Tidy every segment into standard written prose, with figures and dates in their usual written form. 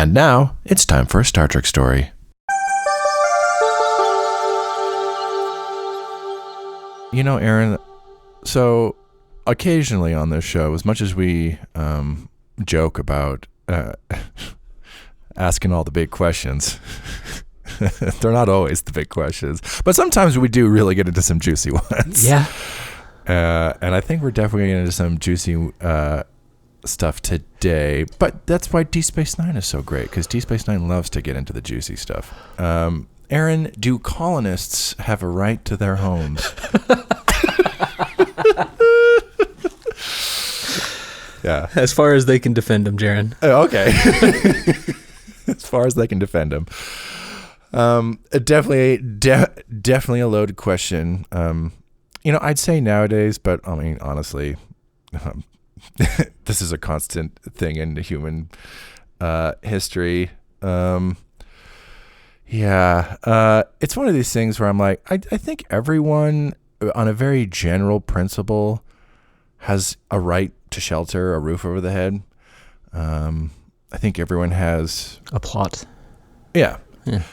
And now, it's time for a Star Trek story. You know, Aaron, so occasionally on this show, as much as we joke about asking all the big questions, they're not always the big questions, but sometimes we do really get into some juicy ones. Yeah. And I think we're definitely getting into some juicy stuff today, but that's why D Space Nine is so great, because D Space Nine loves to get into the juicy stuff. Aaron, do colonists have a right to their homes? Yeah. As far as they can defend them, Jaron. Oh, okay. As far as they can defend them. Definitely a loaded question. I'd say nowadays, but I mean, honestly, this is a constant thing in human history. It's one of these things where I'm like, I think everyone, on a very general principle, has a right to shelter, a roof over the head. I think everyone has a plot. Yeah.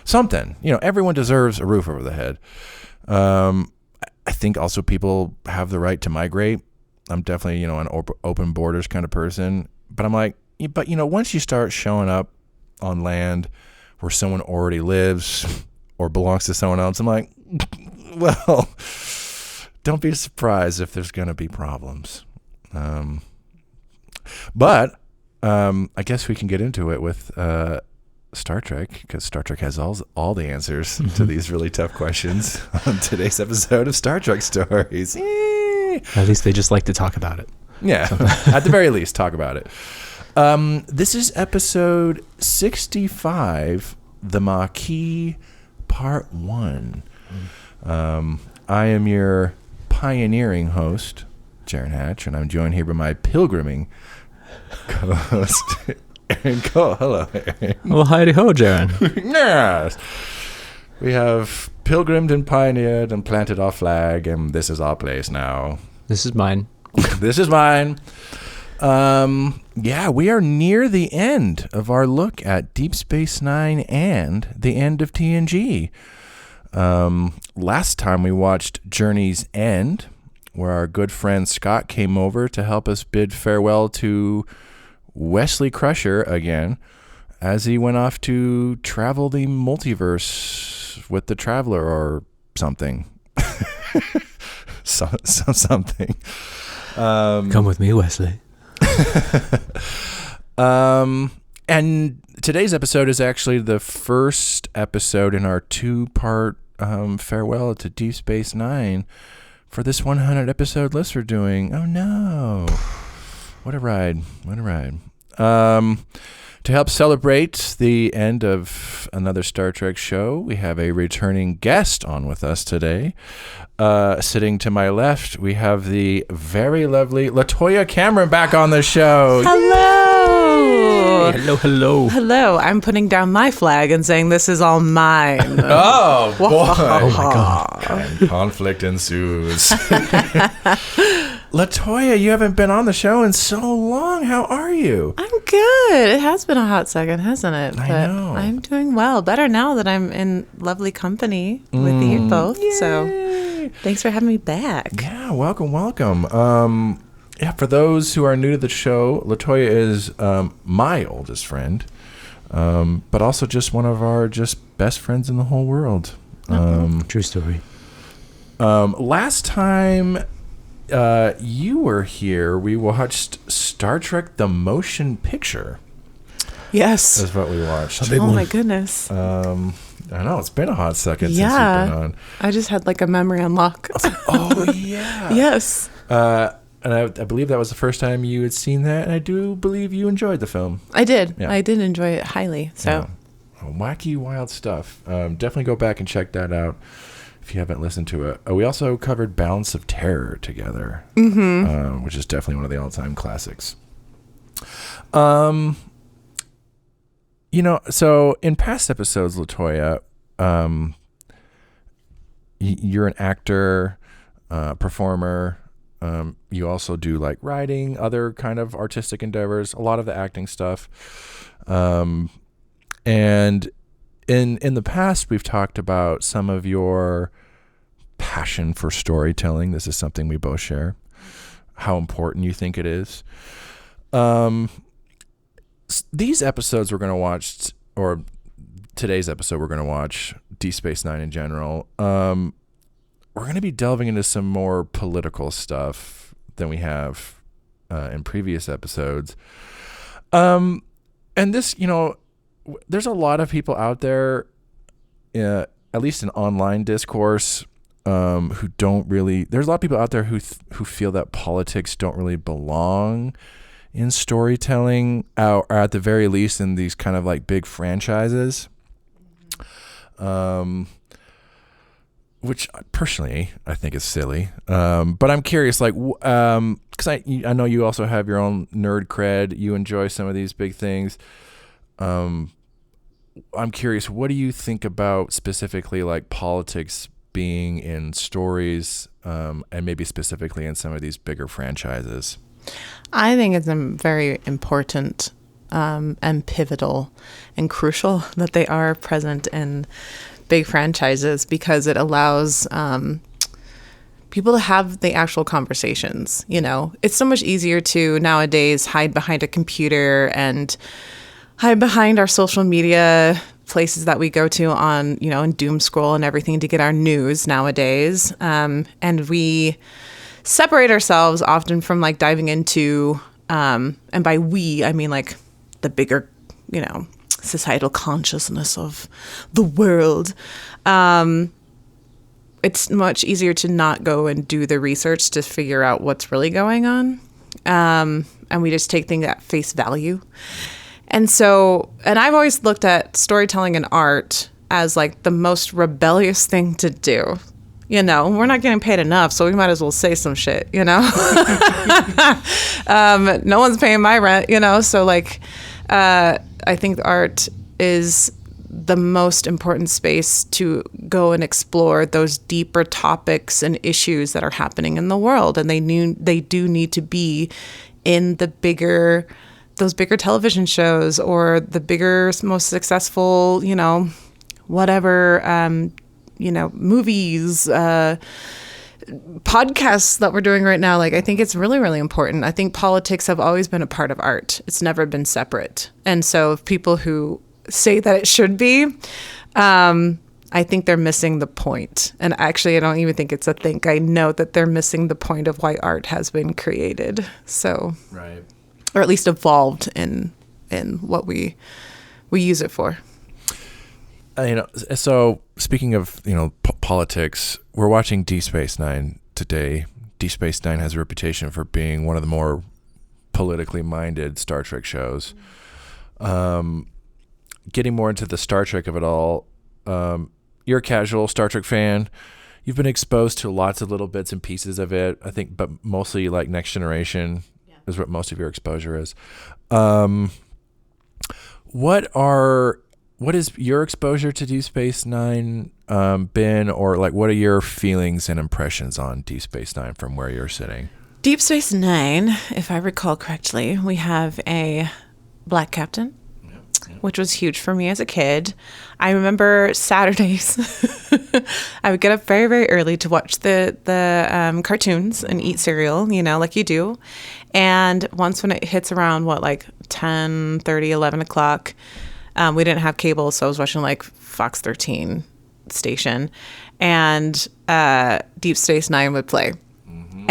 Something. Everyone deserves a roof over the head. I think also people have the right to migrate. I'm definitely, an open borders kind of person. But I'm like, once you start showing up on land where someone already lives or belongs to someone else, I'm like, well, don't be surprised if there's going to be problems. But I guess we can get into it with Star Trek, because Star Trek has all the answers to these really tough questions on today's episode of Star Trek Stories. At least they just like to talk about it. Yeah, at the very least, talk about it. This is episode 65, The Maquis, Part 1. I am your pioneering host, Jaron Hatch, and I'm joined here by my pilgriming co-host, Aaron Cole. Hello, Aaron. Well, howdy ho, Jaron. Yes. We have pilgrimed and pioneered and planted our flag, and this is our place now. This is mine. This is mine. We are near the end of our look at Deep Space Nine and the end of TNG. Last time we watched Journey's End, where our good friend Scott came over to help us bid farewell to Wesley Crusher again, as he went off to travel the multiverse with the Traveler or something. Something. Come with me, Wesley. And today's episode is actually the first episode in our 2-part farewell to Deep Space Nine for this 100 episode list we're doing. Oh no. What a ride. To help celebrate the end of another Star Trek show, we have a returning guest on with us today. Sitting to my left, we have the very lovely Latoya Cameron back on the show. Hello. Hello, hello. Hello. I'm putting down my flag and saying this is all mine. Oh, boy. Oh, my God. And conflict ensues. Latoya, you haven't been on the show in so long. How are you? I'm good. It has been a hot second, hasn't it? I know. I'm doing well. Better now that I'm in lovely company with you both. Yay. So thanks for having me back. Yeah, welcome. For those who are new to the show, Latoya is my oldest friend, but also just one of our just best friends in the whole world. True story. Last time you were here, we watched Star Trek The Motion Picture. Yes. That's what we watched. Oh, my goodness. I know, it's been a hot second since you've been on. I just had like a memory unlock. Oh, yeah. Yes. And I believe that was the first time you had seen that, and I do believe you enjoyed the film. I did. Yeah. I did enjoy it highly. So. Yeah. Wacky, wild stuff. Definitely go back and check that out if you haven't listened to it. We also covered Balance of Terror together, which is definitely one of the all-time classics. So in past episodes, Latoya, you're an actor, performer. You also do like writing, other kind of artistic endeavors, a lot of the acting stuff. And in the past, we've talked about some of your passion for storytelling. This is something we both share. How important you think it is. These episodes we're going to watch, or today's episode we're going to watch, Deep Space Nine in general, we're going to be delving into some more political stuff than we have in previous episodes. And this, there's a lot of people out there, at least in online discourse, who don't really. There's a lot of people out there who feel that politics don't really belong in storytelling, or at the very least in these kind of like big franchises. Which personally I think is silly. But I'm curious, like, because I know you also have your own nerd cred. You enjoy some of these big things. I'm curious, what do you think about specifically like politics being in stories, and maybe specifically in some of these bigger franchises? I think it's very important and pivotal and crucial that they are present in big franchises, because it allows people to have the actual conversations. It's so much easier to nowadays hide behind a computer and hide behind our social media places that we go to on, and doom scroll and everything to get our news nowadays. And we separate ourselves often from like diving into, and by we, I mean like the bigger, societal consciousness of the world. It's much easier to not go and do the research to figure out what's really going on. And we just take things at face value. And I've always looked at storytelling and art as like the most rebellious thing to do. We're not getting paid enough, so we might as well say some shit, No one's paying my rent, So like, I think art is the most important space to go and explore those deeper topics and issues that are happening in the world. And they do need to be in those bigger television shows, or the bigger, most successful, whatever, movies, podcasts that we're doing right now. Like, I think it's really, really important. I think politics have always been a part of art. It's never been separate. And so people who say that it should be, I think they're missing the point. And actually, I don't even think it's a think. I know that they're missing the point of why art has been created. So, right. Or at least evolved in what we use it for. So speaking of, politics, we're watching Deep Space Nine today. Deep Space Nine has a reputation for being one of the more politically minded Star Trek shows. Getting more into the Star Trek of it all, you're a casual Star Trek fan. You've been exposed to lots of little bits and pieces of it, I think, but mostly like Next Generation is what most of your exposure is. What is your exposure to Deep Space Nine been, or like what are your feelings and impressions on Deep Space Nine from where you're sitting? Deep Space Nine, if I recall correctly, we have a black captain, which was huge for me as a kid. I remember Saturdays, I would get up very, very early to watch the cartoons and eat cereal, like you do. And once when it hits around, 10:30, 11 o'clock, we didn't have cable, so I was watching like Fox 13 station, and Deep Space Nine would play.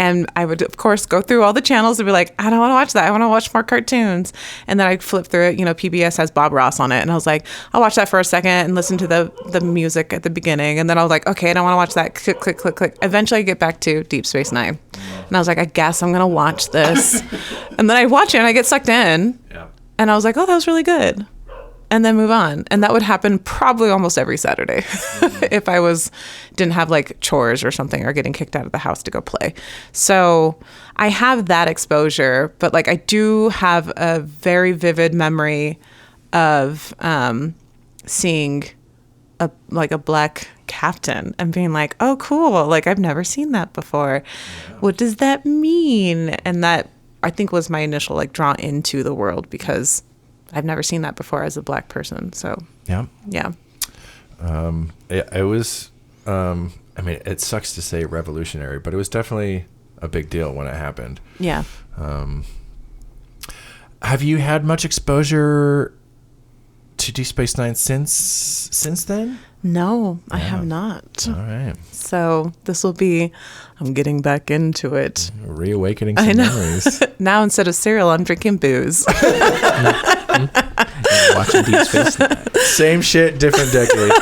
And I would, of course, go through all the channels and be like, I don't want to watch that. I want to watch more cartoons. And then I'd flip through it. PBS has Bob Ross on it. And I was like, I'll watch that for a second and listen to the music at the beginning. And then I was like, okay, I don't want to watch that. Click, click, click, click. Eventually I get back to Deep Space Nine. And I was like, I guess I'm going to watch this. And then I watch it and I get sucked in. Yeah. And I was like, oh, that was really good. And then move on. And that would happen probably almost every Saturday if I didn't have like chores or something, or getting kicked out of the house to go play. So I have that exposure, but like I do have a very vivid memory of seeing a black captain and being like, oh, cool. Like I've never seen that before. Yeah. What does that mean? And that I think was my initial like draw into the world, because I've never seen that before as a Black person. So Yeah. It was. I mean, it sucks to say revolutionary, but it was definitely a big deal when it happened. Yeah. Have you had much exposure to Deep Space Nine since then? No, I have not. All right. So this will be, I'm getting back into it. Reawakening some memories. Now instead of cereal, I'm drinking booze. Watching Deep Space Nine. Same shit, different decade.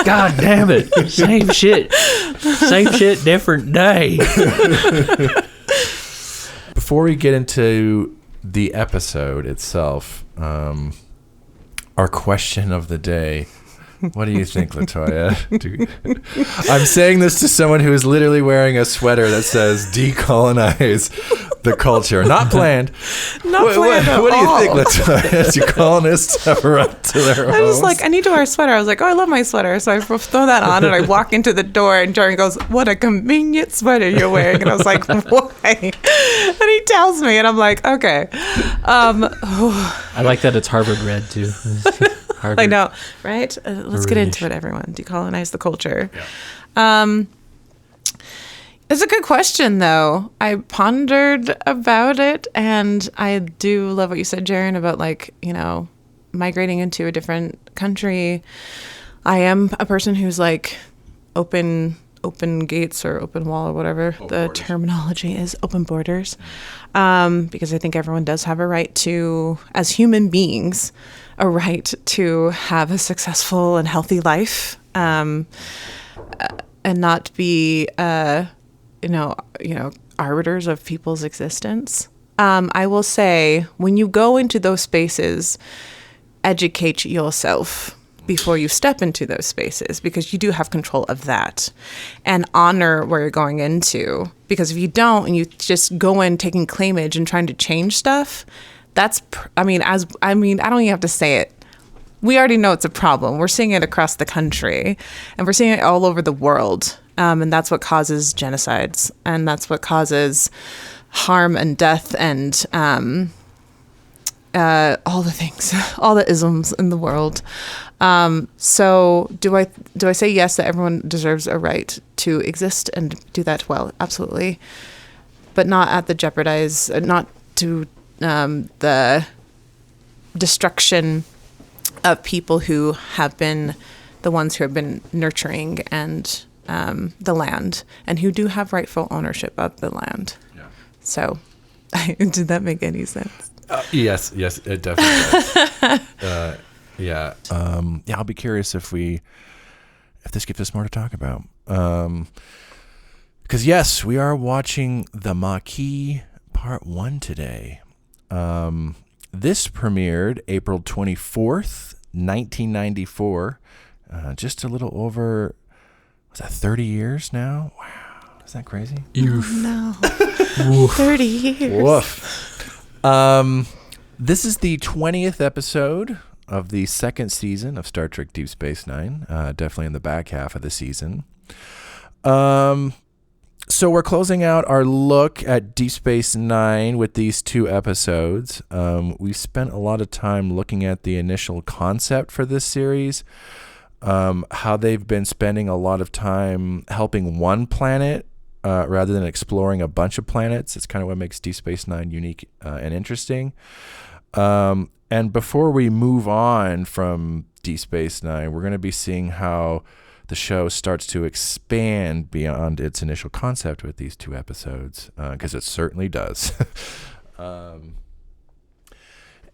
God damn it. Same shit. Same shit, different day. Before we get into the episode itself, our question of the day. What do you think, Latoya? I'm saying this to someone who is literally wearing a sweater that says decolonize the culture. Not planned. Not planned at What do you all. think, Latoya? Do colonists have a right to their homes? I was like, I need to wear a sweater. I was like, oh, I love my sweater. So I throw that on and I walk into the door and Jaron goes, what a convenient sweater you're wearing. And I was like, why? And he tells me and I'm like, okay. I like that it's Harvard red too. Harvard. I know, right? Let's get into it, everyone. Decolonize the culture. Yeah. It's a good question, though. I pondered about it, and I do love what you said, Jaron, about migrating into a different country. I am a person who's like open gates or open wall or whatever terminology is, open borders, because I think everyone does have a right to, as human beings, a right to have a successful and healthy life, and not be, arbiters of people's existence. I will say, when you go into those spaces, educate yourself before you step into those spaces, because you do have control of that, and honor where you're going into. Because if you don't, and you just go in taking claimage and trying to change stuff, I don't even have to say it. We already know it's a problem. We're seeing it across the country, and we're seeing it all over the world. And that's what causes genocides, and that's what causes harm and death and all the things, all the isms in the world. So do I say yes, that everyone deserves a right to exist and do that well? Absolutely. But not at the not to the destruction of people who have been the ones who have been nurturing and the land, and who do have rightful ownership of the land. Yeah. So did that make any sense? Yes, it definitely does. Yeah. I'll be curious if this gives us more to talk about. Because yes, we are watching the Maquis Part 1 today. This premiered April 24th, 1994. Just a little over, was that 30 years now? Wow. Is that crazy? Oof. No. 30 years. Woof. This is the 20th episode of the second season of Star Trek Deep Space Nine, definitely in the back half of the season. So we're closing out our look at Deep Space Nine with these two episodes. We spent a lot of time looking at the initial concept for this series, how they've been spending a lot of time helping one planet rather than exploring a bunch of planets. It's kind of what makes Deep Space Nine unique and interesting. And before we move on from Deep Space Nine, we're going to be seeing how the show starts to expand beyond its initial concept with these two episodes, because it certainly does.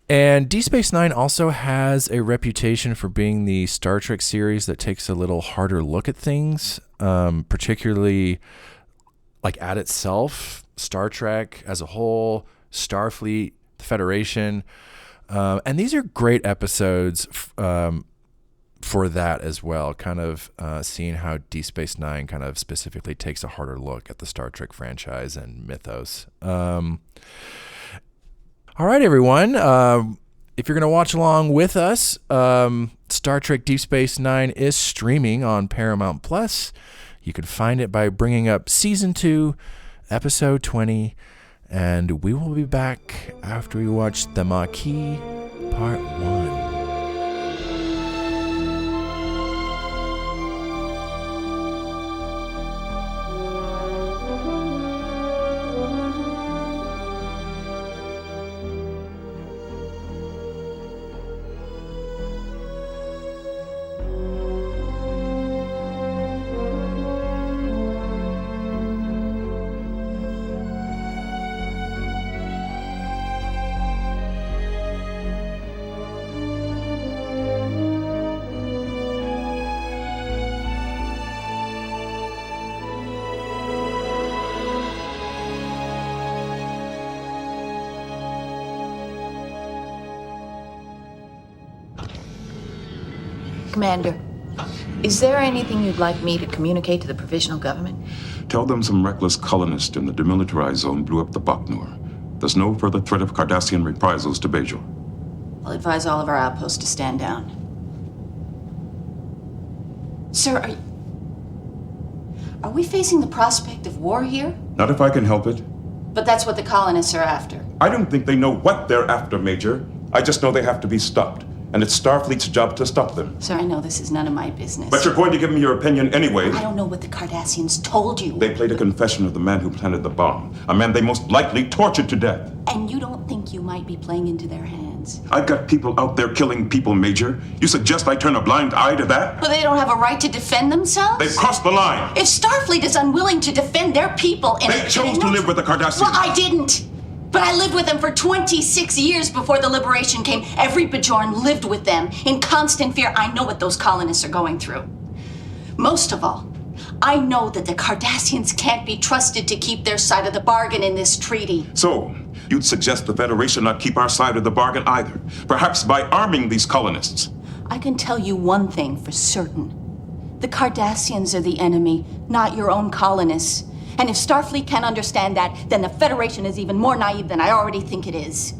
And Deep Space Nine also has a reputation for being the Star Trek series that takes a little harder look at things, particularly like at itself, Star Trek as a whole, Starfleet, the Federation. And these are great episodes for that as well, kind of seeing how Deep Space Nine kind of specifically takes a harder look at the Star Trek franchise and mythos. All right, everyone. If you're going to watch along with us, Star Trek Deep Space Nine is streaming on Paramount Plus. You can find it by bringing up Season 2, Episode 20, and we will be back after we watch the Maquis Part 1. Commander, is there anything you'd like me to communicate to the provisional government? Tell them some reckless colonist in the demilitarized zone blew up the Baknur. There's no further threat of Cardassian reprisals to Bajor. I'll advise all of our outposts to stand down. Sir, are we facing the prospect of war here? Not if I can help it. But that's what the colonists are after. I don't think they know what they're after, Major. I just know they have to be stopped. And it's Starfleet's job to stop them. Sir, I know this is none of my business. But you're going to give me your opinion anyway. I don't know what the Cardassians told you. They played a confession of the man who planted the bomb. A man they most likely tortured to death. And you don't think you might be playing into their hands? I've got people out there killing people, Major. You suggest I turn a blind eye to that? Well, they don't have a right to defend themselves? They've crossed the line. If Starfleet is unwilling to defend their people... They chose to live with the Cardassians. Well, I didn't. But I lived with them for 26 years before the liberation came. Every Bajoran lived with them in constant fear. I know what those colonists are going through. Most of all, I know that the Cardassians can't be trusted to keep their side of the bargain in this treaty. So, you'd suggest the Federation not keep our side of the bargain either, perhaps by arming these colonists. I can tell you one thing for certain. The Cardassians are the enemy, not your own colonists. And if Starfleet can't understand that, then the Federation is even more naive than I already think it is.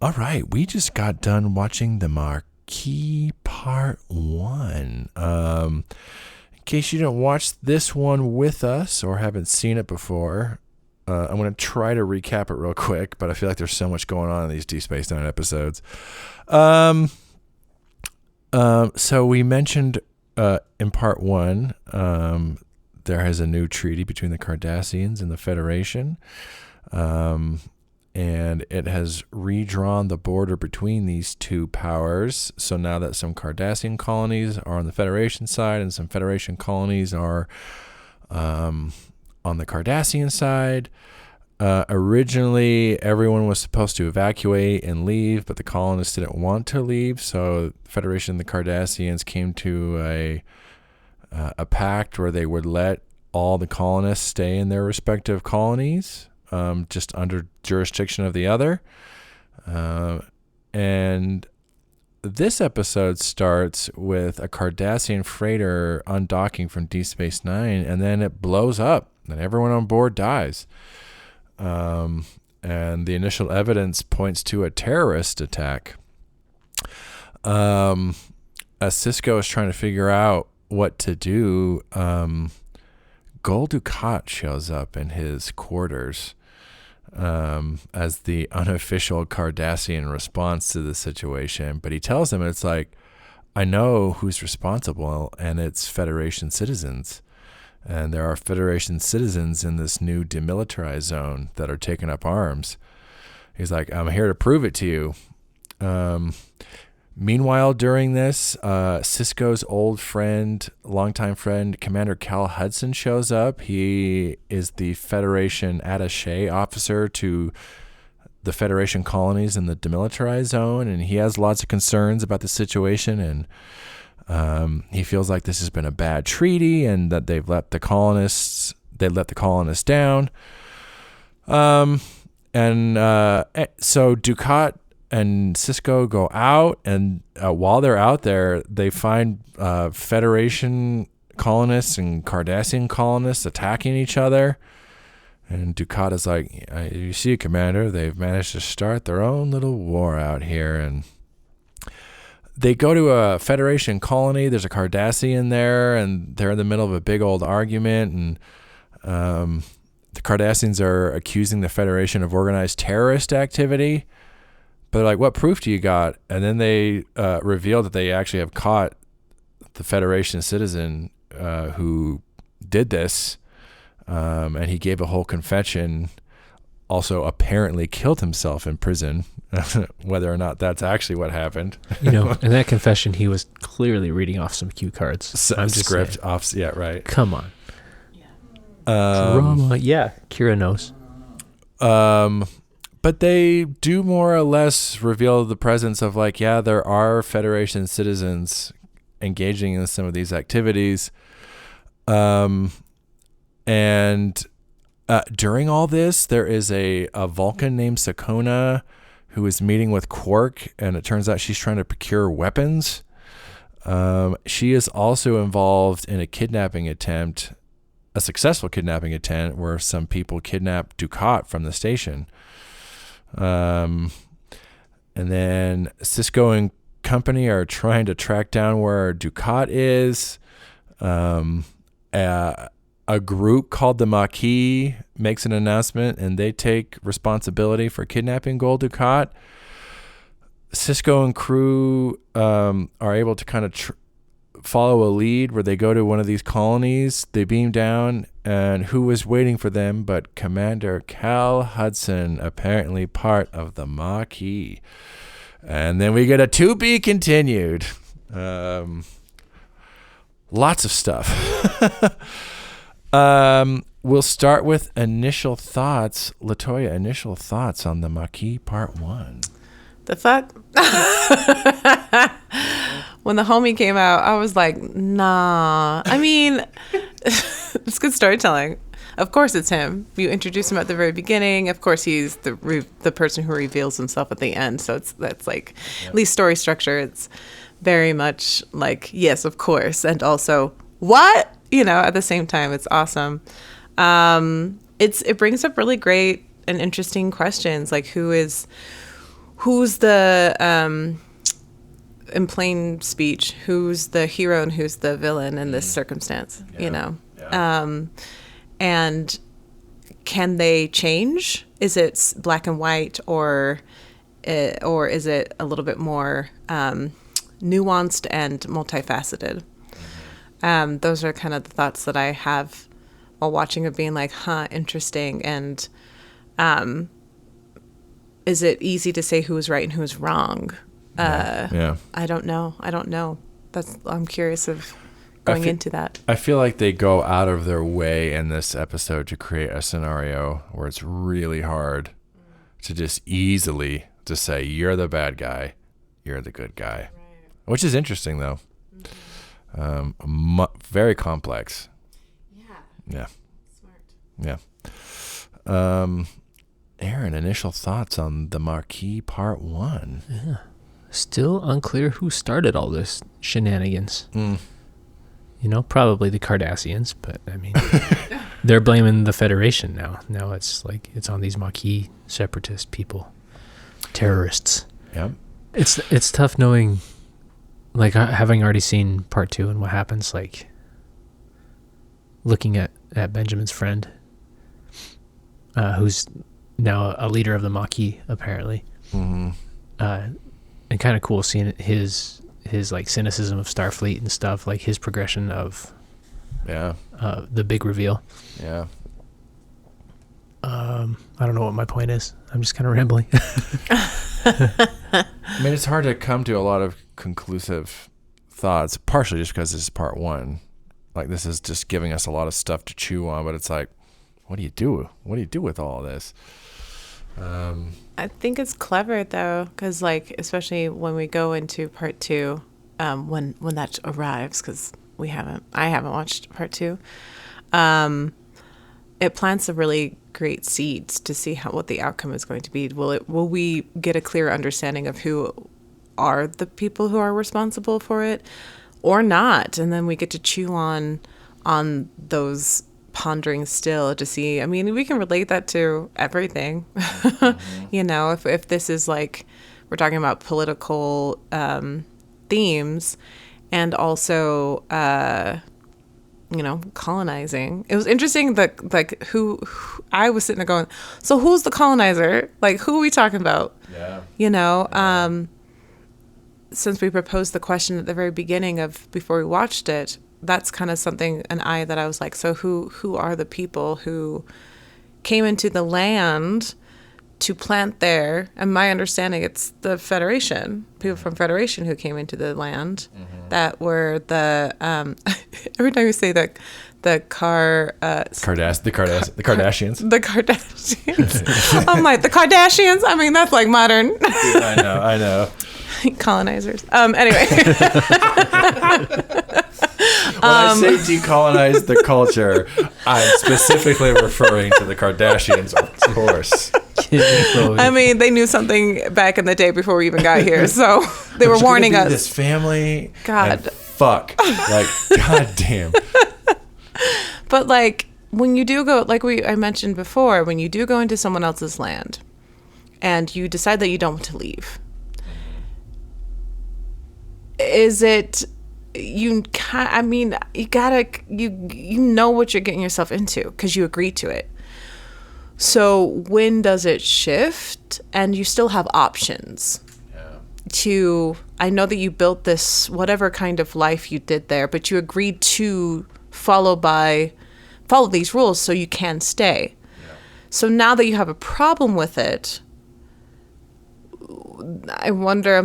All right, we just got done watching the Maquis Part 1. In case you didn't watch this one with us or haven't seen it before, I'm going to try to recap it real quick, but I feel like there's so much going on in these Deep Space Nine episodes. So we mentioned in Part 1, there is a new treaty between the Cardassians and the Federation. And it has redrawn the border between these two powers. So now that some Cardassian colonies are on the Federation side and some Federation colonies are on the Cardassian side. Originally, everyone was supposed to evacuate and leave, but the colonists didn't want to leave. So the Federation and the Cardassians came to a pact where they would let all the colonists stay in their respective colonies. Just under jurisdiction of the other. And this episode starts with a Cardassian freighter undocking from Deep Space Nine, and then it blows up, and everyone on board dies. And the initial evidence points to a terrorist attack. As Sisko is trying to figure out what to do, Gul Dukat shows up in his quarters. As the unofficial Cardassian response to the situation. But he tells him, it's like, I know who's responsible, and it's Federation citizens. And there are Federation citizens in this new demilitarized zone that are taking up arms. He's like, I'm here to prove it to you. Meanwhile, during this, Sisko's old friend, longtime friend, Commander Cal Hudson shows up. He is the Federation attaché officer to the Federation colonies in the demilitarized zone, and he has lots of concerns about the situation, and he feels like this has been a bad treaty and that they've let the colonists down. So Dukat and Sisko go out, and while they're out there, they find Federation colonists and Cardassian colonists attacking each other. And Dukat is like, you see, Commander, they've managed to start their own little war out here. And they go to a Federation colony. There's a Cardassian there, and they're in the middle of a big old argument. And the Cardassians are accusing the Federation of organized terrorist activity. But they're like, what proof do you got? And then they reveal that they actually have caught the Federation citizen who did this. And he gave a whole confession also apparently killed himself in prison, whether or not that's actually what happened. In that confession, he was clearly reading off some cue cards. I'm just script saying. off. Yeah, right. Come on. Drama. Yeah, Kira knows. But they do more or less reveal the presence of there are Federation citizens engaging in some of these activities. And during all this, there is a Vulcan named Sakona who is meeting with Quark, and it turns out she's trying to procure weapons. She is also involved in a successful kidnapping attempt where some people kidnapped Dukat from the station. And then Cisco and company are trying to track down where Dukat is. A group called the Maquis makes an announcement, and they take responsibility for kidnapping Gul Dukat. Cisco and crew are able to kind of follow a lead where they go to one of these colonies. They beam down, and who was waiting for them but Commander Cal Hudson, apparently part of the Maquis. And then we get a to be continued. Lots of stuff. We'll start with initial thoughts. Latoya, initial thoughts on the Maquis Part 1. The fuck? When the homie came out, I was like, nah. I mean, it's good storytelling. Of course it's him. You introduce him at the very beginning. Of course he's the person who reveals himself at the end. So that's like, at least story structure, it's very much like, yes, of course. And also, what? At the same time, it's awesome. It brings up really great and interesting questions, like who's the in plain speech, who's the hero and who's the villain in this circumstance, and can they change? Is it black and white, or is it a little bit more nuanced and multifaceted? Those are kind of the thoughts that I have while watching it, being like, interesting. And is it easy to say who's right and who's wrong? I don't know. I'm curious of going into that. I feel like they go out of their way in this episode to create a scenario where it's really hard to just easily just say, you're the bad guy, you're the good guy. Right. Which is interesting, though. Very complex. Yeah. Smart. Yeah. Aaron, initial thoughts on the Maquis Part 1? Yeah. Still unclear who started all this shenanigans. Probably the Cardassians, but I mean, they're blaming the Federation now. Now it's like it's on these Maquis separatist people, terrorists. Yeah. It's tough knowing. Like, having already seen Part 2 and what happens, like, looking at Benjamin's friend, who's now a leader of the Maquis, apparently. Mm-hmm. And kind of cool seeing his like, cynicism of Starfleet and stuff, like, his progression of the big reveal. Yeah. I don't know what my point is. I'm just kind of rambling. I mean, it's hard to come to a lot of conclusive thoughts, partially just because this is Part 1. Like, this is just giving us a lot of stuff to chew on, but it's like, what do you do? What do you do with all this? I think it's clever, though, because, like, especially when we go into Part 2, when that arrives, because I haven't watched Part 2, it plants a really great seeds to see what the outcome is going to be. Will we get a clear understanding of who are the people who are responsible for it or not? And then we get to chew on those ponderings still to see. I mean, we can relate that to everything. Mm-hmm. If this is like, we're talking about political themes and also colonizing. It was interesting that, like, who I was sitting there going, so who's the colonizer? Like, who are we talking about? Yeah. Since we proposed the question at the very beginning before we watched it, that's kind of something, that I was like, so who are the people who came into the land to plant there. And my understanding, it's the Federation, people from Federation who came into the land that were the, every time you say the Kardashians. The Kardashians. I'm like, the Kardashians? I mean, that's like modern. Yeah, I know. Colonizers. Anyway. When I say decolonize the culture, I'm specifically referring to the Kardashians, of course. I mean, they knew something back in the day before we even got here, so they were warning us. This family, God, and fuck, like, goddamn. But like, when you do go, like I mentioned before, when you do go into someone else's land, and you decide that you don't want to leave, is it? You gotta you know what you're getting yourself into because you agreed to it. So when does it shift? And you still have options. Yeah. I know that you built this whatever kind of life you did there, but you agreed to follow these rules so you can stay. Yeah. So now that you have a problem with it, I wonder.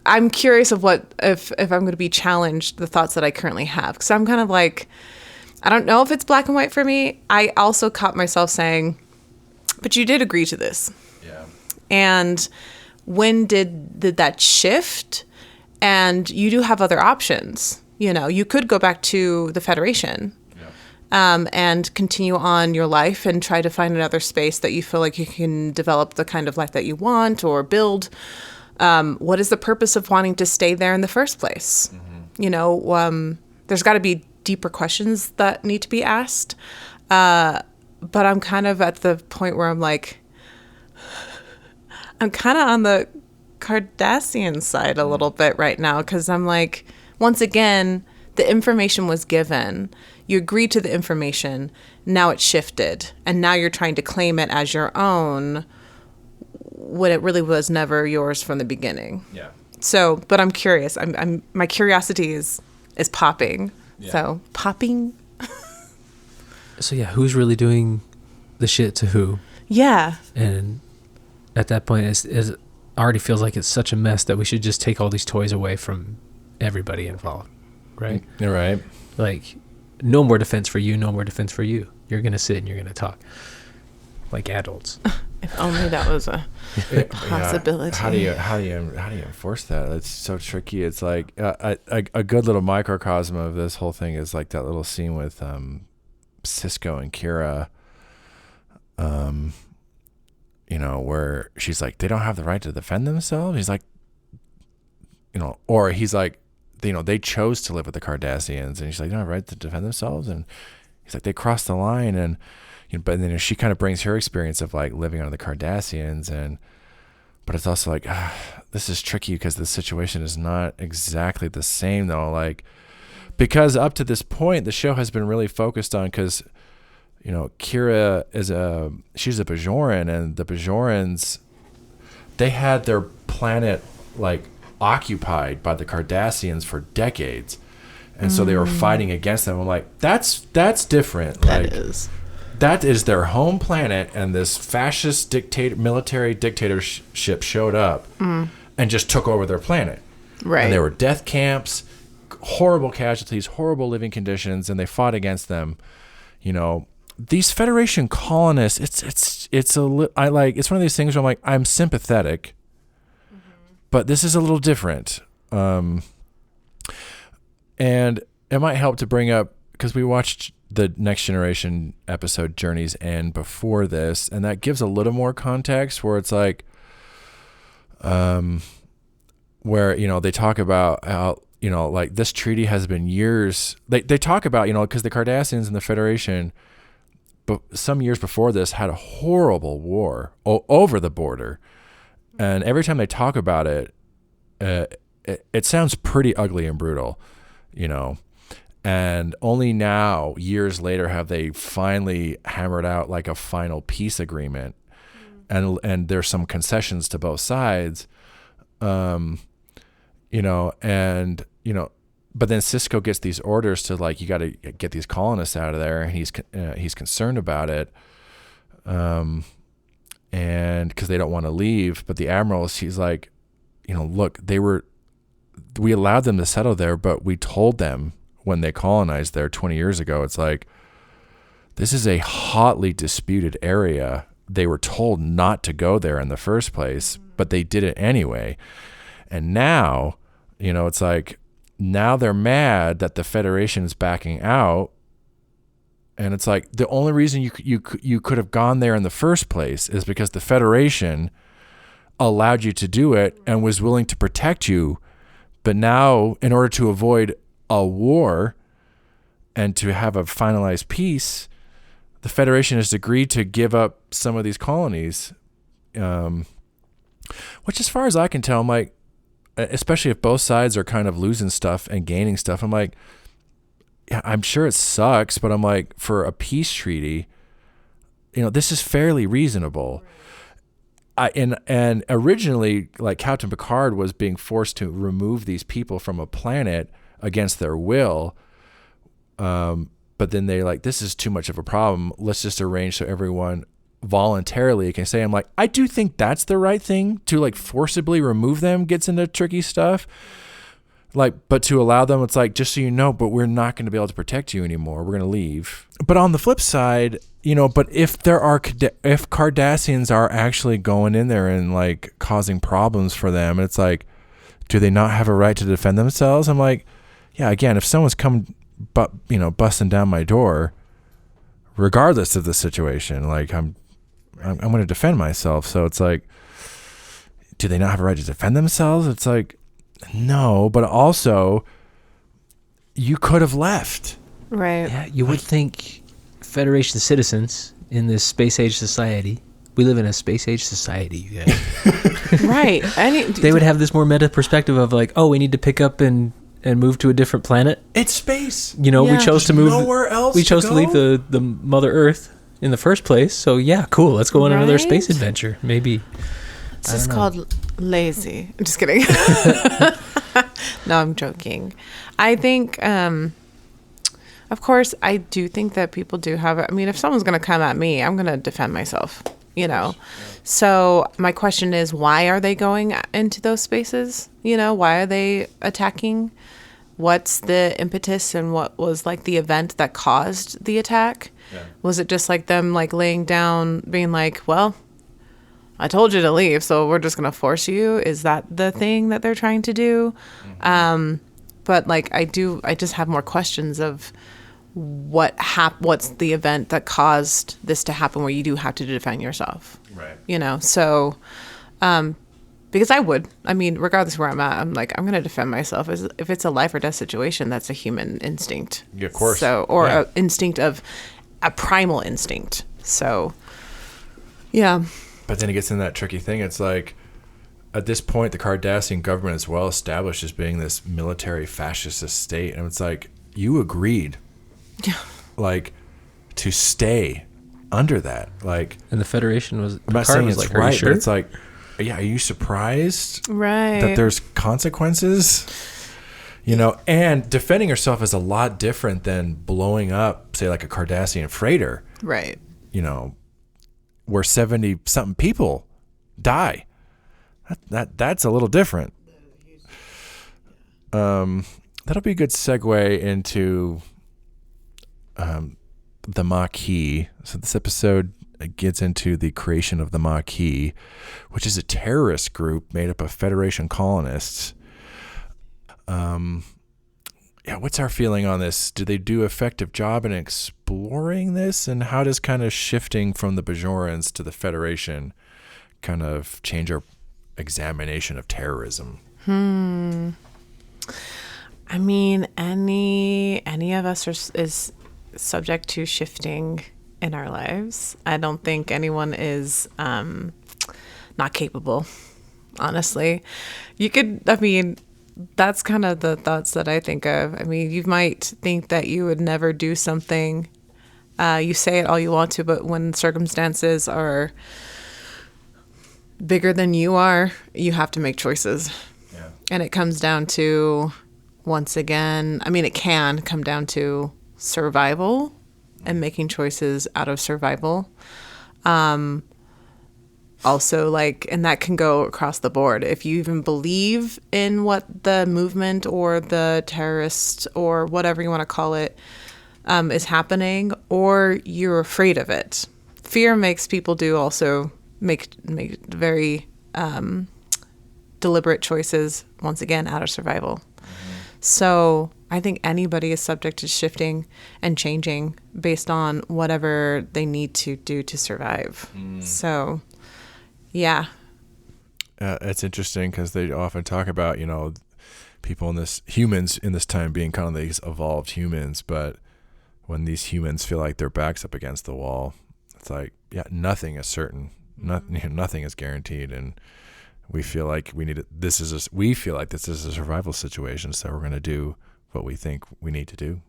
I'm curious of what if I'm going to be challenged, the thoughts that I currently have. Because I'm kind of like, I don't know if it's black and white for me. I also caught myself saying, but you did agree to this. Yeah. And when did that shift? And you do have other options. You know, you could go back to the Federation. And continue on your life and try to find another space that you feel like you can develop the kind of life that you want or build. What is the purpose of wanting to stay there in the first place? Mm-hmm. You know, there's got to be deeper questions that need to be asked. But I'm kind of at the point where I'm like, I'm kind of on the Cardassian side a little bit right now because I'm like, once again, the information was given. You agreed to the information. Now it's shifted. And now you're trying to claim it as your own when it really was never yours from the beginning. Yeah. So, but I'm curious. My curiosity is popping. Yeah. So, popping. So yeah, who's really doing the shit to who? Yeah. And at that point, it already feels like it's such a mess that we should just take all these toys away from everybody involved, right? You're right. Like, no more defense for you, no more defense for you. You're going to sit and you're going to talk like adults. If only that was a possibility. Yeah. How do you enforce that? It's so tricky. It's like a good little microcosm of this whole thing is like that little scene with Sisko and Kira. You know, where she's like, they don't have the right to defend themselves. He's like, you know, or he's like, you know, they chose to live with the Cardassians, and she's like, they don't have the right to defend themselves, and he's like, they crossed the line, and you know, but then she kind of brings her experience of like living under the Cardassians, but it's also like, this is tricky because the situation is not exactly the same though, like, because up to this point the show has been really focused on, because you know, Kira she's a Bajoran, and the Bajorans, they had their planet like occupied by the Cardassians for decades, and so they were fighting against them. I'm like, that's different. That is their home planet, and this fascist military dictatorship showed up and just took over their planet. Right. And there were death camps, horrible casualties, horrible living conditions, and they fought against them. You know, these Federation colonists, it's one of these things where I'm like, I'm sympathetic, but this is a little different. And it might help to bring up, because we watched the Next Generation episode Journey's End before this, and that gives a little more context, where it's like, where, you know, they talk about how, you know, like this treaty has been years. They talk about, you know, because the Cardassians and the Federation, but some years before this, had a horrible war over the border, and every time they talk about it, it sounds pretty ugly and brutal, you know. And only now, years later, have they finally hammered out like a final peace agreement, and there's some concessions to both sides, you know, and you know. But then Sisko gets these orders to, like, you got to get these colonists out of there, and he's concerned about it. and because they don't want to leave. But the admiral, she's like, look, we allowed them to settle there, but we told them when they colonized there 20 years ago, it's like, this is a hotly disputed area. They were told not to go there in the first place, but they did it anyway. And now, it's like, now they're mad that the Federation is backing out. And it's like, the only reason you could have gone there in the first place is because the Federation allowed you to do it and was willing to protect you. But now, in order to avoid a war and to have a finalized peace, the Federation has agreed to give up some of these colonies, which, as far as I can tell, I'm like, especially if both sides are kind of losing stuff and gaining stuff, I'm like, yeah, I'm sure it sucks, but I'm like, for a peace treaty, this is fairly reasonable. And originally, like, Captain Picard was being forced to remove these people from a planet against their will. But then they're like, this is too much of a problem. Let's just arrange so everyone voluntarily can say, I'm like, I do think that's the right thing to, like, forcibly remove them gets into tricky stuff. Like, but to allow them, it's like, just so you know, but we're not going to be able to protect you anymore. We're going to leave. But on the flip side, but if Cardassians are actually going in there and, like, causing problems for them, it's like, do they not have a right to defend themselves? I'm like, yeah, again, if someone's coming, busting down my door, regardless of the situation, like, I'm going to defend myself. So it's like, do they not have a right to defend themselves? It's like, no, but also you could have left. Right. Yeah, you would think Federation citizens in this space age society, we live in a space age society, you guys. Right. They would have this more meta perspective of like, oh, we need to pick up and move to a different planet. It's space. We chose to move nowhere else. We chose to leave the Mother Earth in the first place. So yeah, cool. Let's go on another space adventure. Maybe. It's just called lazy. I'm just kidding. No, I'm joking. I think, of course, I do think that people do have, if someone's going to come at me, I'm going to defend myself, So my question is, why are they going into those spaces? Why are they attacking? What's the impetus, and what was, like, the event that caused the attack? Yeah. Was it just like them, like, laying down, being like, well, I told you to leave, so we're just going to force you? Is that the thing that they're trying to do? Mm-hmm. But, like, I just have more questions of what's the event that caused this to happen, where you do have to defend yourself. Right. So, because I would, regardless of where I'm at, I'm like, I'm going to defend myself. If it's a life or death situation, that's a human instinct. Yeah, of course. So, or an instinct of a primal instinct. So, yeah. But then it gets in that tricky thing. It's like, at this point, the Cardassian government is well established as being this military fascist state. And it's like, you agreed, like, to stay under that. Like, and the Federation was, I'm not saying it's like, right, sure? But it's like, yeah, are you surprised that there's consequences? And defending yourself is a lot different than blowing up, say, like a Cardassian freighter. Right. Where 70-something people die. That's a little different. That'll be a good segue into the Maquis. So this episode gets into the creation of the Maquis, which is a terrorist group made up of Federation colonists. What's our feeling on this? Do they do an effective job in exploring this? And how does kind of shifting from the Bajorans to the Federation kind of change our examination of terrorism? Any of us is subject to shifting in our lives. I don't think anyone is not capable, honestly. That's kind of the thoughts that I think of. You might think that you would never do something. You say it all you want to, but when circumstances are bigger than you are, you have to make choices. Yeah. And it comes down to, once again, it can come down to survival and making choices out of survival. also like, and that can go across the board. If you even believe in what the movement or the terrorist or whatever you want to call it is happening, or you're afraid of it. Fear makes people make very deliberate choices, once again, out of survival. So I think anybody is subject to shifting and changing based on whatever they need to do to survive. So, yeah. It's interesting because they often talk about, people humans in this time being kind of these evolved humans, but when these humans feel like their back's up against the wall, it's like, yeah, nothing is certain. Nothing is guaranteed, and we feel like we feel like this is a survival situation, so we're going to do what we think we need to do.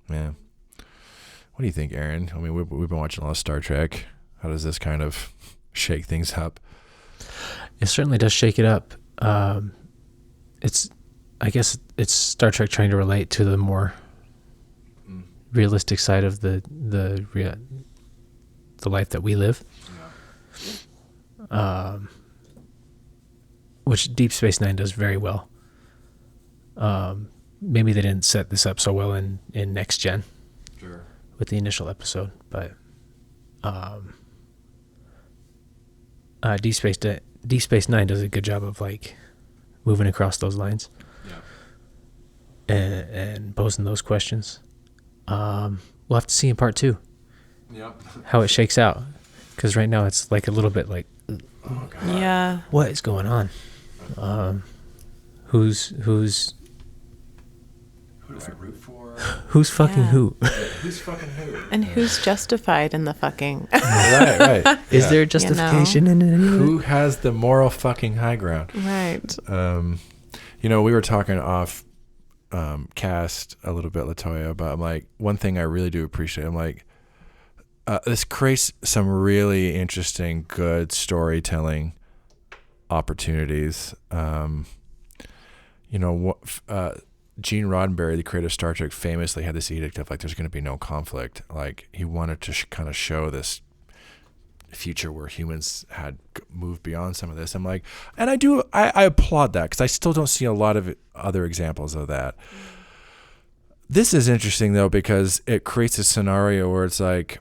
Right. Yeah. What do you think, Aaron? I mean, we've been watching a lot of Star Trek. How does this kind of shake things up? It certainly does shake it up. I guess it's Star Trek trying to relate to the more realistic side of the life that we live. Yeah. Which Deep Space Nine does very well. Maybe they didn't set this up so well in Next Gen, sure, with the initial episode, but Deep Space Nine does a good job of like moving across those lines, yeah, and posing those questions. We'll have to see in part 2, yep, how it shakes out, because right now it's like a little bit like, oh God, yeah, what is going on? Who's who do I root for? Who's fucking who? Who's fucking who? And who's justified in the fucking? Right. Is there justification in it? Who has the moral fucking high ground? Right. We were talking off cast a little bit, Latoya, about like one thing I really do appreciate. I'm like, this creates some really interesting, good storytelling opportunities. Gene Roddenberry, the creator of Star Trek, famously had this edict of like, there's going to be no conflict. Like he wanted to kind of show this future where humans had moved beyond some of this. I'm like, and I applaud that because I still don't see a lot of other examples of that. This is interesting though, because it creates a scenario where it's like,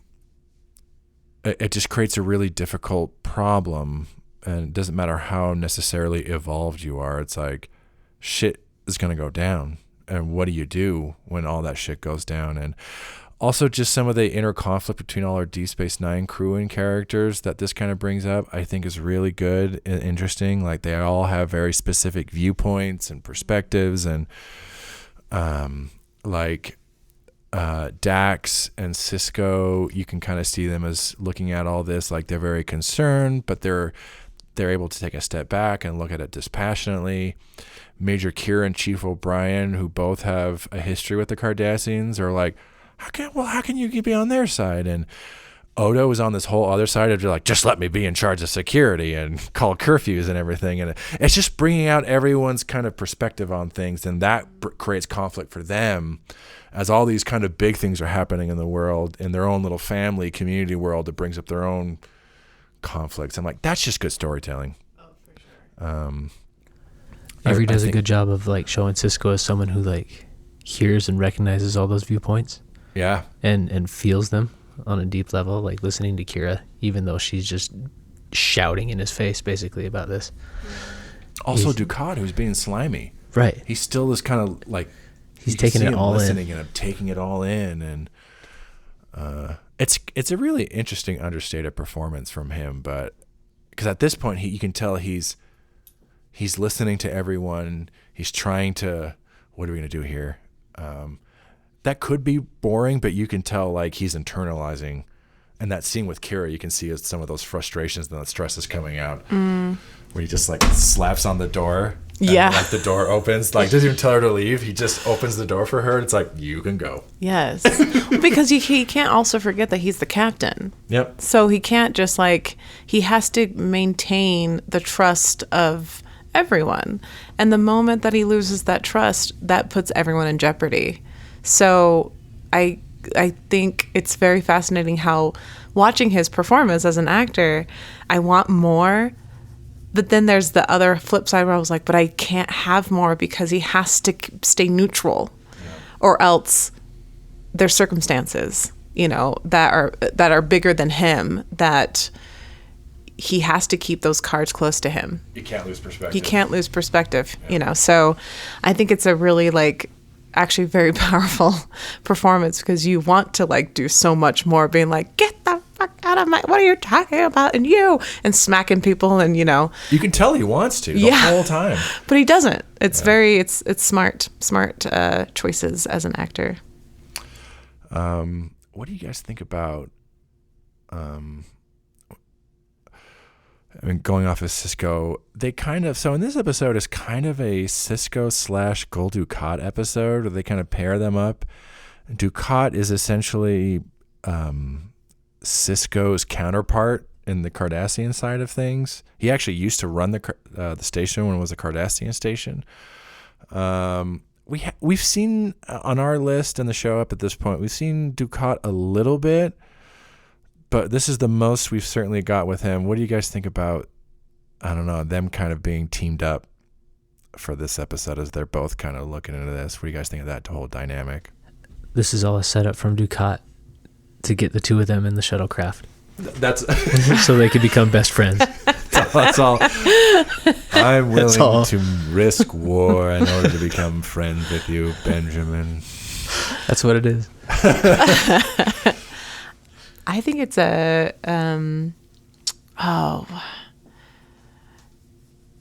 it just creates a really difficult problem, and it doesn't matter how necessarily evolved you are. It's like shit is going to go down, and what do you do when all that shit goes down? And also just some of the inner conflict between all our Deep Space Nine crew and characters that this kind of brings up, I think is really good and interesting. Like they all have very specific viewpoints and perspectives, and Dax and Cisco, you can kind of see them as looking at all this like they're very concerned, but they're able to take a step back and look at it dispassionately. Major Kira and Chief O'Brien, who both have a history with the Cardassians, are like, how can you be on their side? And Odo is on this whole other side of like, just let me be in charge of security and call curfews and everything. And it's just bringing out everyone's kind of perspective on things, and that creates conflict for them as all these kind of big things are happening in the world, in their own little family community world, that brings up their own conflicts. I'm like, that's just good storytelling. Oh, for sure. Avery does a good job of like showing Cisco as someone who like hears and recognizes all those viewpoints. Yeah. And feels them on a deep level, like listening to Kira, even though she's just shouting in his face basically about this. Also Dukat, who's being slimy. Right. He still is kind of like, he's taking it all listening in. And taking it all in. And it's a really interesting understated performance from him, but because at this point you can tell he's listening to everyone. He's trying to, what are we going to do here? That could be boring, but you can tell like he's internalizing. And that scene with Kira, you can see some of those frustrations and that stress is coming out. Where he just like slaps on the door. Yeah. And, like the door opens, like doesn't even tell her to leave. He just opens the door for her. It's like, you can go. Yes. Because he can't also forget that he's the captain. Yep. So he can't just like, he has to maintain the trust of everyone. And the moment that he loses that trust, that puts everyone in jeopardy. So I think it's very fascinating how watching his performance as an actor, I want more. But then there's the other flip side where I was like, but I can't have more because he has to stay neutral, or else there's circumstances, that are bigger than him, that he has to keep those cards close to him. You can't lose perspective. He can't lose perspective, So I think it's a really actually very powerful performance, because you want to do so much more, being like, get the fuck out of what are you talking about? And smacking people, and you can tell he wants to the whole time, but he doesn't. It's it's smart choices as an actor. What do you guys think about going off of Sisko, they so in this episode is kind of a Sisko / Gul Dukat episode, where they kind of pair them up. Dukat is essentially Sisko's counterpart in the Cardassian side of things. He actually used to run the station when it was a Cardassian station. We've seen on our list and the show up at this point, we've seen Dukat a little bit, but this is the most we've certainly got with him. What do you guys think about, I don't know, them kind of being teamed up for this episode as they're both kind of looking into this? What do you guys think of that whole dynamic? This is all a setup from Dukat to get the two of them in the shuttlecraft. That's so they could become best friends. That's all. I'm willing to risk war in order to become friends with you, Benjamin. That's what it is. I think it's that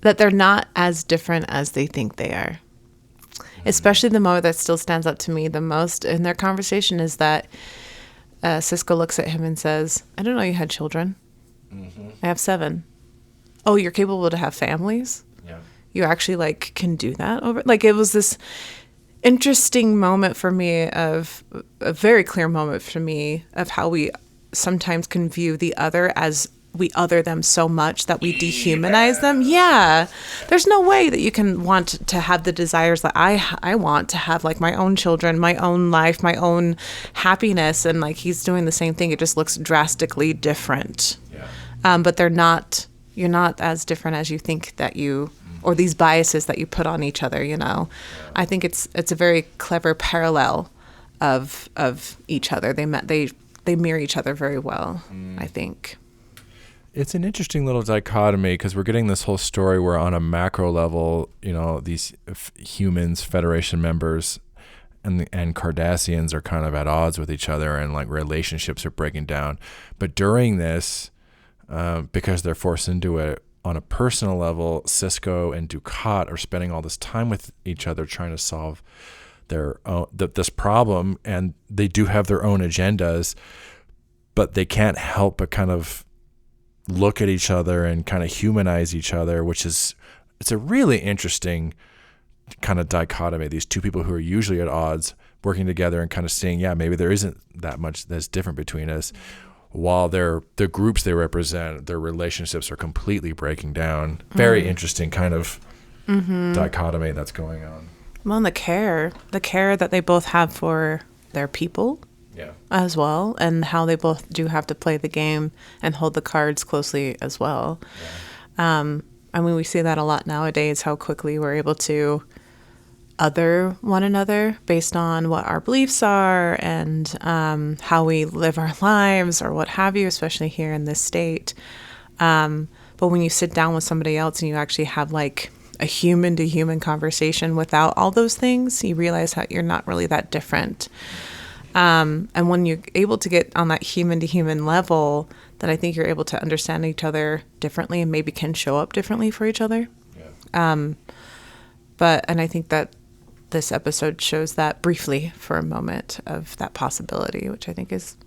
they're not as different as they think they are. Especially the moment that still stands out to me the most in their conversation is that Sisko looks at him and says, I didn't know you had children. Mm-hmm. I have 7. Oh, you're capable to have families? Yeah. You actually can do that over. It was this interesting moment for me, of a very clear moment for me, of how we sometimes can view the other as we other them so much that we dehumanize them. Yeah. There's no way that you can want to have the desires that I want to have, my own children, my own life, my own happiness. And he's doing the same thing. It just looks drastically different. Yeah. But you're not as different as you think that or these biases that you put on each other, Yeah. I think it's a very clever parallel of each other. They mirror each other very well, I think. It's an interesting little dichotomy, because we're getting this whole story where on a macro level, these humans, Federation members, and Cardassians are kind of at odds with each other, and relationships are breaking down. But during this, because they're forced into it on a personal level, Sisko and Dukat are spending all this time with each other trying to solve their own, this problem, and they do have their own agendas, but they can't help but kind of look at each other and kind of humanize each other, it's a really interesting kind of dichotomy. These two people who are usually at odds working together and kind of seeing, maybe there isn't that much that's different between us, while the groups they represent, their relationships are completely breaking down. Very interesting kind of dichotomy that's going on. Well, and the care that they both have for their people. Yeah. As well, and how they both do have to play the game and hold the cards closely as well. Yeah. We see that a lot nowadays, how quickly we're able to other one another based on what our beliefs are and how we live our lives or what have you, especially here in this state. But when you sit down with somebody else and you actually have a human to human conversation without all those things, you realize how you're not really that different. And when you're able to get on that human to human level, then I think you're able to understand each other differently and maybe can show up differently for each other. Yeah. And I think that this episode shows that briefly for a moment of that possibility, which I think is,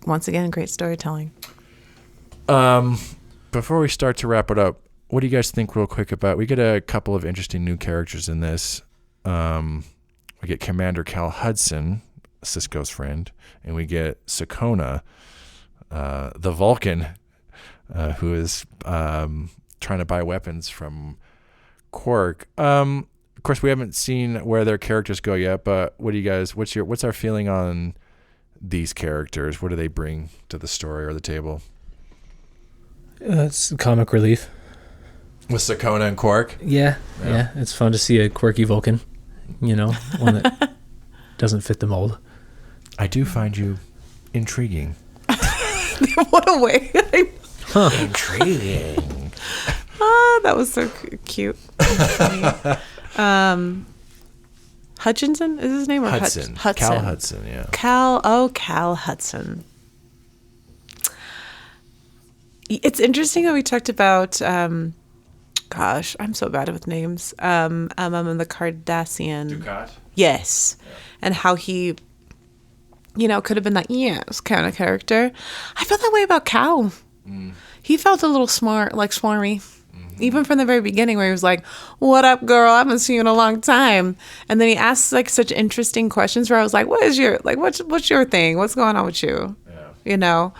once again, great storytelling. Before we start to wrap it up, what do you guys think real quick about, we get a couple of interesting new characters in this. We get Commander Cal Hudson, Sisko's friend, and we get Sakona, the Vulcan, who is trying to buy weapons from Quark. Of course, we haven't seen where their characters go yet, but what do you guys? What's our feeling on these characters? What do they bring to the story or the table? It's comic relief. With Sakona and Quark? Yeah. It's fun to see a quirky Vulcan, one that doesn't fit the mold. I do find you intriguing. What a way. Intriguing. That was so cute. Hutchinson is his name? Or Hudson. Hudson. Cal Hudson, yeah. Cal Hudson. It's interesting how we talked about, gosh, I'm so bad with names. The Cardassian. Dukat? Yes. Yeah. And how he, could have been that, yes, kind of character. I felt that way about Cal. He felt a little smarmy. Even from the very beginning where he was like, what up, girl? I haven't seen you in a long time. And then he asks like such interesting questions where I was like, what's your thing? What's going on with you? Yeah.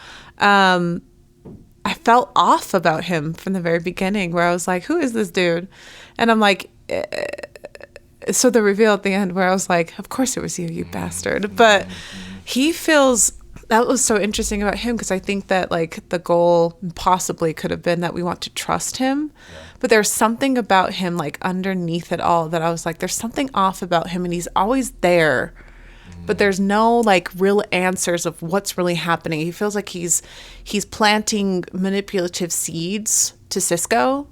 I felt off about him from the very beginning where I was like, who is this dude? And I'm like, so the reveal at the end where I was like, of course it was you, you bastard. But he feels, that was so interesting about him because I think that like the goal possibly could have been that we want to trust him. Yeah. But there's something about him like underneath it all that I was like, there's something off about him and he's always there. But there's no like real answers of what's really happening. He feels like he's planting manipulative seeds to Cisco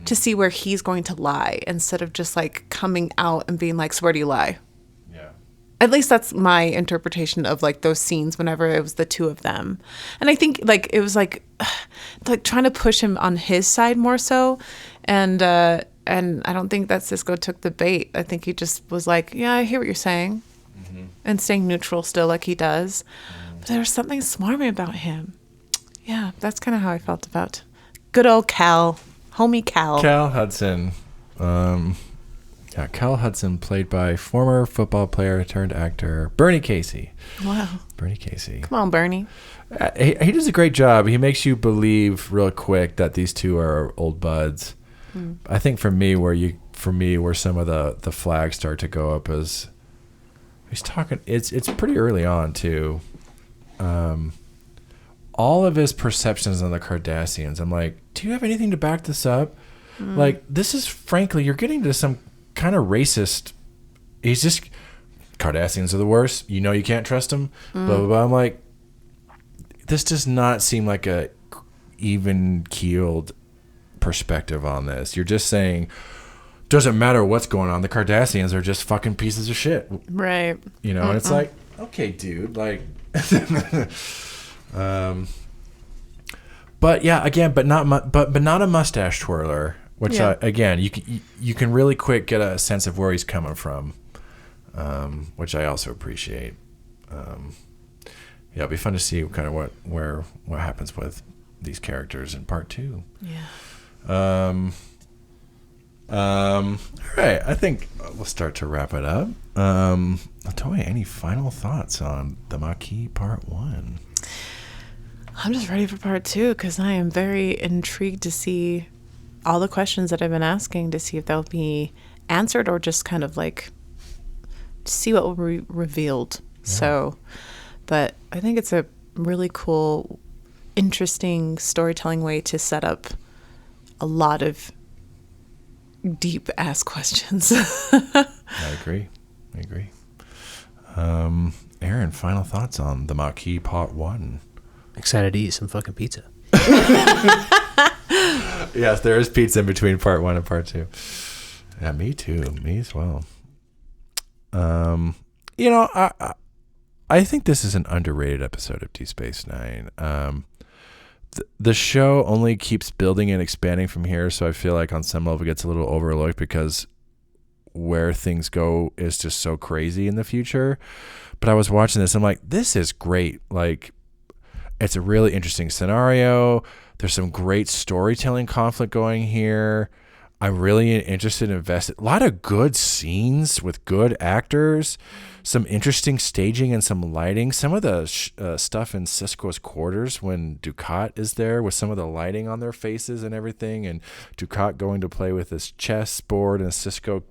to see where he's going to lie instead of just like coming out and being like, so where do you lie? Yeah. At least that's my interpretation of like those scenes whenever it was the two of them. And I think like it was like trying to push him on his side more so. And I don't think that Cisco took the bait. I think he just was like, yeah, I hear what you're saying. And staying neutral still like he does. But there was something smarmy about him. Yeah, that's kind of how I felt about good old Cal. Homie Cal. Cal Hudson. Cal Hudson, played by former football player turned actor Bernie Casey. Wow. Bernie Casey. Come on, Bernie. He does a great job. He makes you believe real quick that these two are old buds. I think for me, where some of the flags start to go up is... He's talking. It's pretty early on too. All of his perceptions on the Cardassians. I'm like, do you have anything to back this up? Like, this is frankly, you're getting to some kind of racist. He's just Cardassians are the worst. You can't trust them. Blah blah blah. I'm like, this does not seem like a even keeled perspective on this. You're just saying. Doesn't matter what's going on. The Cardassians are just fucking pieces of shit. Right. And it's like, okay, dude, like, but yeah, again, but not a mustache twirler, which again, you can really quick get a sense of where he's coming from, which I also appreciate. It'll be fun to see kind of what happens with these characters in part 2. Yeah. All right, I think we'll start to wrap it up. Latoya, any final thoughts on the Maquis Part 1? I'm just ready for Part 2 because I am very intrigued to see all the questions that I've been asking to see if they'll be answered or just kind of like see what will be revealed. Yeah. So, but I think it's a really cool, interesting storytelling way to set up a lot of deep ass questions. I agree. Aaron, final thoughts on the Maquis Part 1? Excited to eat some fucking pizza. Yes, there is pizza in between Part 1 and Part 2. Yeah, me too. Me as well. I think this is an underrated episode of Deep Space Nine. The show only keeps building and expanding from here, so I feel like on some level it gets a little overlooked because where things go is just so crazy in the future. But I was watching this, I'm like, this is great. Like, it's a really interesting scenario. There's some great storytelling conflict going here. I'm really interested in investing. A lot of good scenes with good actors, some interesting staging and some lighting. Some of the stuff in Sisko's quarters when Dukat is there with some of the lighting on their faces and everything, and Dukat going to play with his chessboard and Sisko.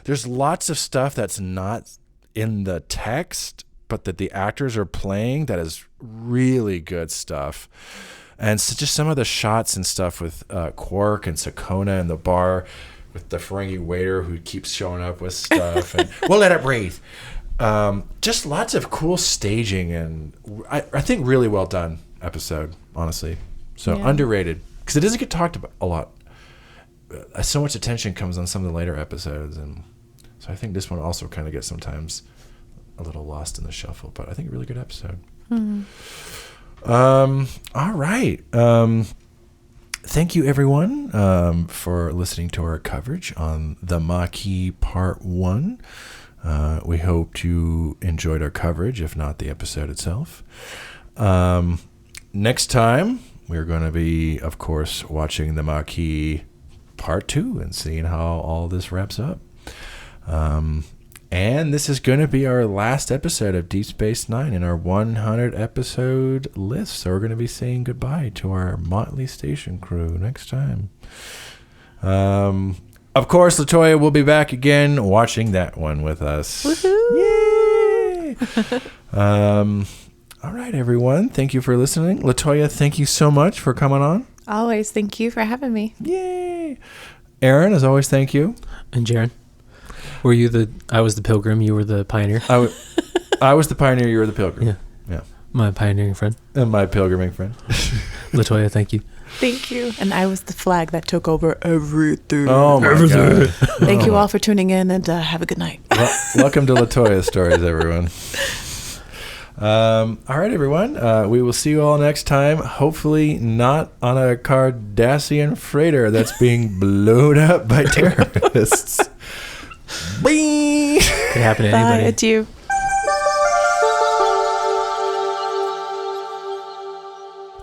There's lots of stuff that's not in the text but that the actors are playing, that is really good stuff. And so just some of the shots and stuff with Quark and Sakona in the bar with the Ferengi waiter who keeps showing up with stuff. And we'll let it breathe. Just lots of cool staging, and I think really well done episode, honestly. So underrated, because it doesn't get talked about a lot. So much attention comes on some of the later episodes, and so I think this one also kind of gets sometimes a little lost in the shuffle, but I think a really good episode. All right. Thank you, everyone, for listening to our coverage on the Maquis Part 1. We hope you enjoyed our coverage, if not the episode itself. Next time, we're going to be, of course, watching the Maquis Part 2 and seeing how all this wraps up. And this is going to be our last episode of Deep Space Nine in our 100 episode list. So we're going to be saying goodbye to our Motley Station crew next time. Of course, Latoya will be back again watching that one with us. Woohoo! Yay! All right, everyone. Thank you for listening. Latoya, thank you so much for coming on. Always. Thank you for having me. Yay! Aaron, as always, thank you. And Jaron, I was the pilgrim, you were the pioneer. I was the pioneer, you were the pilgrim. Yeah. My pioneering friend. And my pilgriming friend. Latoya, thank you. Thank you. And I was the flag that took over everything. Oh, my God. Thank you all for tuning in, and have a good night. Welcome to Latoya Stories, everyone. All right, everyone. We will see you all next time. Hopefully not on a Cardassian freighter that's being blown up by terrorists. Bing! Could happen to Bye. anybody. Adieu.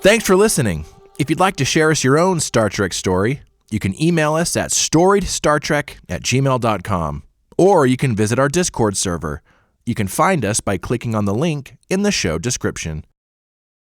Thanks for listening. If you'd like to share us your own Star Trek story, you can email us at storiedstartrek@gmail.com, or you can visit our Discord server. You can find us by clicking on the link in the show description.